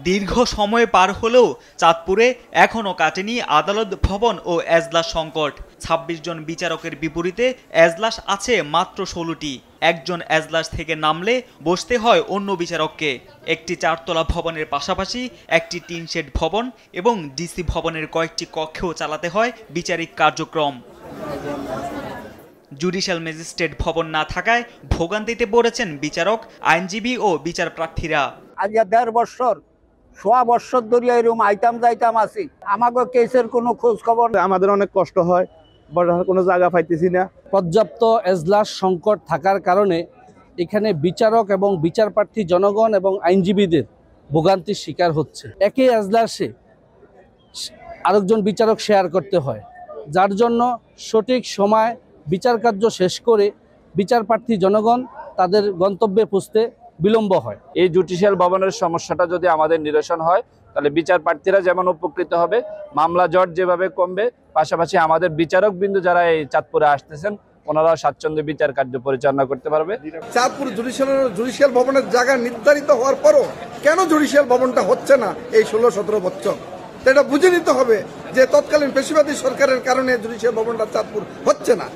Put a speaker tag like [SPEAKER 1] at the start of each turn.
[SPEAKER 1] দীর্ঘ সময় পার হলেও চাঁদপুরে এখনও কাটেনি আদালত ভবন ও এজলাস সংকট। ২৬ জন বিচারকের বিপরীতে এজলাস আছে মাত্র ১৬টি। একজন এজলাস থেকে নামলে বসতে হয় অন্য বিচারককে। একটি ৪ তলা ভবনের পাশাপাশি একটি টিন শেড ভবন এবং ডিসি ভবনের কয়েকটি কক্ষেও চালাতে হয় বিচারিক কার্যক্রম। জুডিশিয়াল ম্যাজিস্ট্রেট ভবন না থাকায় ভোগান্তিতে পড়েছেন বিচারক, আইনজীবী ও বিচার প্রার্থীরা।
[SPEAKER 2] আজ ১.৫ বছর, সোয়া বছর ধরে এরকম আইতাম যাইতাম আছি, আমাকে কেসের কোনো খোঁজ খবর।
[SPEAKER 3] আমাদের অনেক কষ্ট হয়, বসার কোনো জায়গা পাইতেছি না।
[SPEAKER 4] পর্যাপ্ত এজলাস সংকট থাকার কারণে এখানে বিচারক এবং বিচারপ্রার্থী জনগণ এবং আইনজীবীদের ভোগান্তির শিকার হচ্ছে। একই এজলাসে আরেকজন বিচারক শেয়ার করতে হয়, যার জন্য সঠিক সময় বিচার কার্য শেষ করে বিচারপ্রার্থী জনগণ তাদের গন্তব্যে পৌঁছতে বিলম্ব হয়।
[SPEAKER 5] এই জুডিশিয়াল ভবনের সমস্যাটা যদি আমাদের নিরসন হয় তাহলে বিচার প্রার্থীরা যেমন উপকৃত হবে, মামলা জট যেভাবে কমবে, পাশাপাশি আমাদের বিচারক বিন্দু যারা এই চাঁদপুরে আসতেছেন ওনারাও স্বাচ্ছন্দ্যে বিচার কার্য পরিচালনা করতে পারবে।
[SPEAKER 6] চাঁদপুর জুডিশিয়াল ভবনের জায়গা নির্ধারিত হওয়ার পরও কেন জুডিশিয়াল ভবনটা হচ্ছে না এই ১৬-১৭ বছর, এটা বুঝে নিতে হবে যে তৎকালীন পেশিবাদী সরকারের কারণে জুডিশিয়াল ভবনটা চাঁদপুর হচ্ছে না।